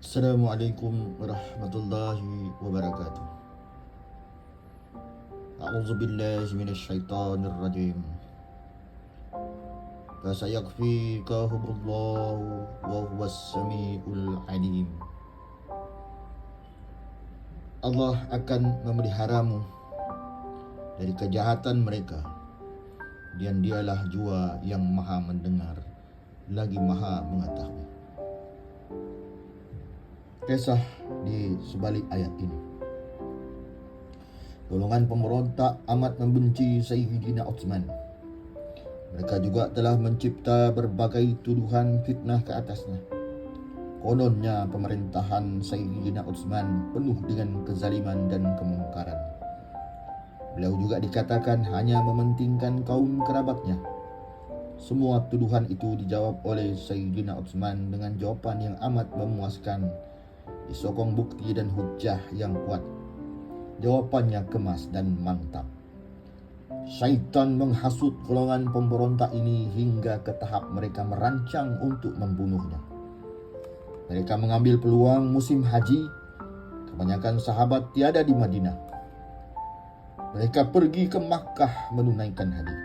Assalamualaikum warahmatullahi wabarakatuh. A'udzu billahi minasyaitonir rajim. Fasayakfikahumullahu wa huwas samiul alim. Allah akan memeliharamu dari kejahatan mereka, dan dialah jua yang maha mendengar lagi maha mengetahui. Kisah di sebalik ayat ini. Golongan pemberontak amat membenci Sayyidina Utsman. Mereka juga telah mencipta berbagai tuduhan fitnah ke atasnya. Kononnya pemerintahan Sayyidina Utsman penuh dengan kezaliman dan kemungkaran. Beliau juga dikatakan hanya mementingkan kaum kerabatnya. Semua tuduhan itu dijawab oleh Sayyidina Utsman dengan jawaban yang amat memuaskan, disokong bukti dan hujah yang kuat. Jawabannya kemas dan mantap. Syaitan menghasut golongan pemberontak ini hingga ke tahap mereka merancang untuk membunuhnya. Mereka mengambil peluang musim haji. Kebanyakan sahabat tiada di Madinah. Mereka pergi ke Makkah menunaikan haji.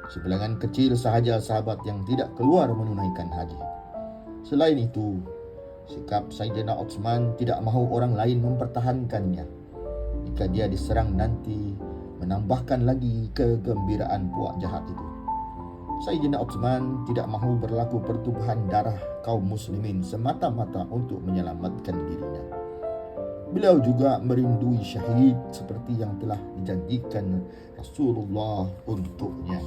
Sebilangan kecil sahaja sahabat yang tidak keluar menunaikan haji. Selain itu, sikap Sayyidina Utsman tidak mahu orang lain mempertahankannya. Jika dia diserang nanti, menambahkan lagi kegembiraan puak jahat itu. Sayyidina Utsman tidak mahu berlaku pertumpahan darah kaum muslimin semata-mata untuk menyelamatkan dirinya. Beliau juga merindui syahid seperti yang telah dijanjikan Rasulullah untuknya.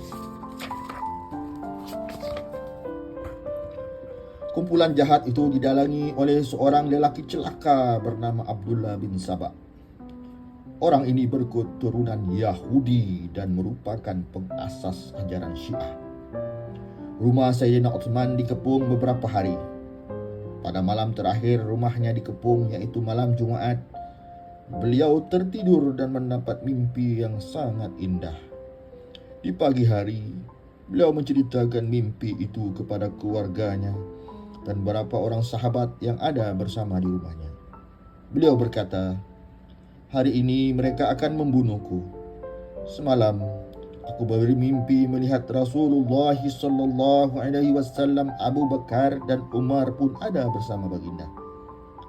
Kumpulan jahat itu didalangi oleh seorang lelaki celaka bernama Abdullah bin Sabah. Orang ini berketurunan Yahudi dan merupakan pengasas ajaran Syiah. Rumah Sayyidina Utsman dikepung beberapa hari. Pada malam terakhir rumahnya dikepung, yaitu malam Jumaat, beliau tertidur dan mendapat mimpi yang sangat indah. Di pagi hari, beliau menceritakan mimpi itu kepada keluarganya dan beberapa orang sahabat yang ada bersama di rumahnya. Beliau berkata, "Hari ini mereka akan membunuhku. Semalam aku bermimpi melihat Rasulullah SAW, Abu Bakar dan Umar pun ada bersama baginda.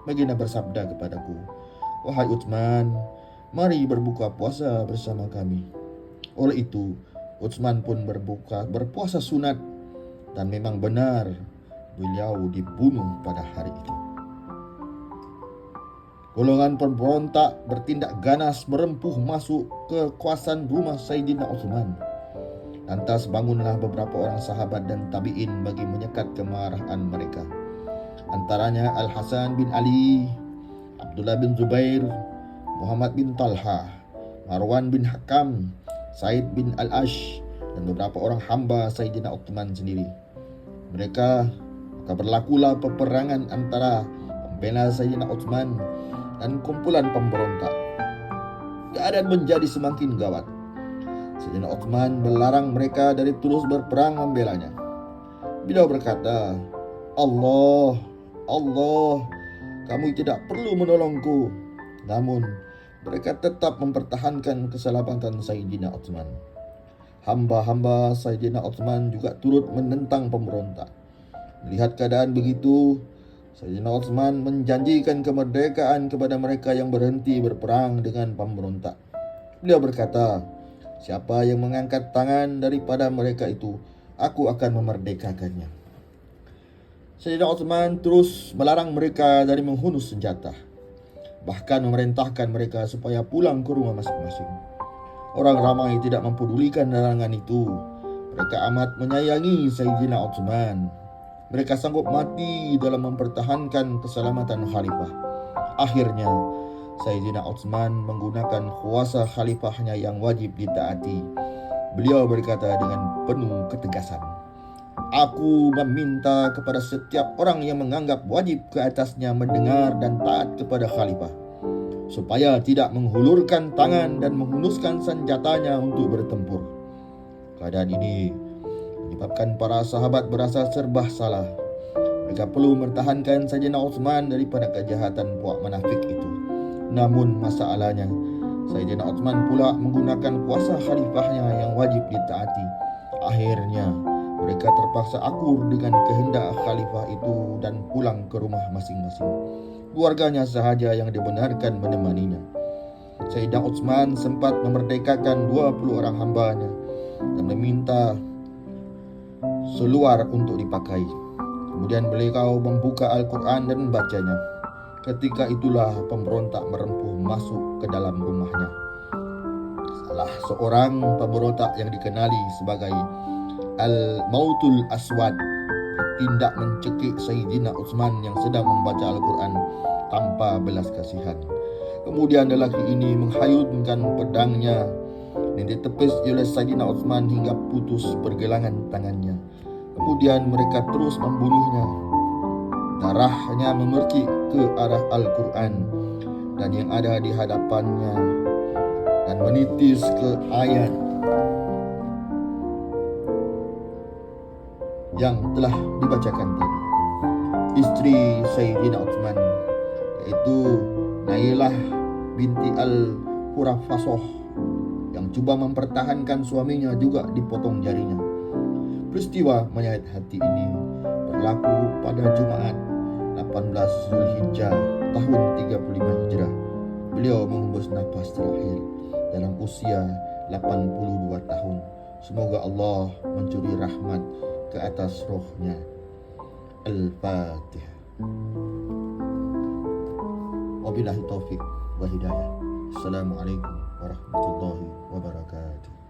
Baginda bersabda kepadaku, 'Wahai Utsman, mari berbuka puasa bersama kami.' Oleh itu, Utsman pun berpuasa sunat, dan memang benar beliau dibunuh pada hari itu." Golongan pemberontak bertindak ganas merempuh masuk ke kawasan rumah Sayyidina Utsman. Lantas bangunlah beberapa orang sahabat dan tabi'in bagi menyekat kemarahan mereka. Antaranya Al-Hasan bin Ali, Abdullah bin Zubair, Muhammad bin Talha, Marwan bin Hakam, Said bin Al-Ash, dan beberapa orang hamba Sayyidina Utsman sendiri. Maka berlakulah peperangan antara pembela Sayyidina Utsman dan kumpulan pemberontak. Keadaan menjadi semakin gawat. Sayyidina Utsman melarang mereka dari terus berperang membelanya. Beliau berkata, Allah, kamu tidak perlu menolongku." Namun, mereka tetap mempertahankan keselamatan Sayyidina Utsman. Hamba-hamba Sayyidina Utsman juga turut menentang pemberontak. Melihat keadaan begitu, Sayyidina Utsman menjanjikan kemerdekaan kepada mereka yang berhenti berperang dengan pemberontak. Beliau berkata, "Siapa yang mengangkat tangan daripada mereka itu, aku akan memerdekakannya." Sayyidina Utsman terus melarang mereka dari menghunus senjata, bahkan memerintahkan mereka supaya pulang ke rumah masing-masing. Orang ramai tidak mempedulikan larangan itu. Mereka amat menyayangi Sayyidina Utsman. Mereka sanggup mati dalam mempertahankan keselamatan khalifah. Akhirnya, Sayyidina Utsman menggunakan kuasa khalifahnya yang wajib ditaati. Beliau berkata dengan penuh ketegasan, "Aku meminta kepada setiap orang yang menganggap wajib ke atasnya mendengar dan taat kepada khalifah, supaya tidak menghulurkan tangan dan menghunuskan senjatanya untuk bertempur." Keadaan ini menyebabkan para sahabat berasa serba salah. Mereka perlu mempertahankan Sayyidina Utsman daripada kejahatan puak munafik itu. Namun masalahnya, Sayyidina Utsman pula menggunakan kuasa khalifahnya yang wajib ditaati. Akhirnya, mereka terpaksa akur dengan kehendak khalifah itu dan pulang ke rumah masing-masing. Keluarganya sahaja yang dibenarkan menemaninya. Sayyidina Utsman sempat memerdekakan 20 orang hambanya dan meminta seluar untuk dipakai. Kemudian beliau membuka Al-Quran dan membacanya. Ketika itulah pemberontak merempuh masuk ke dalam rumahnya. Salah seorang pemberontak yang dikenali sebagai Al-Mautul Aswad tindak mencekik Sayyidina Utsman yang sedang membaca Al-Quran tanpa belas kasihan. Kemudian lelaki ini menghayunkan pedangnya dan ditepis oleh Sayyidina Utsman hingga putus pergelangan tangannya. Kemudian mereka terus membunuhnya. Darahnya memercik ke arah Al-Quran dan yang ada di hadapannya dan menitis ke ayat yang telah dibacakan tadi. Istri Sayyidina Utsman, yaitu Nailah binti Al-Hurafasoh, yang cuba mempertahankan suaminya juga dipotong jarinya. Peristiwa menyayat hati ini berlaku pada Jumat 18 Zulhijjah tahun 35 Hijrah. Beliau menghembus nafas terakhir dalam usia 82 tahun. Semoga Allah mencuri rahmat ke atas rohnya. Al-Fatihah. Wabillahi taufik wa hidayah. Assalamualaikum warahmatullahi wabarakatuh.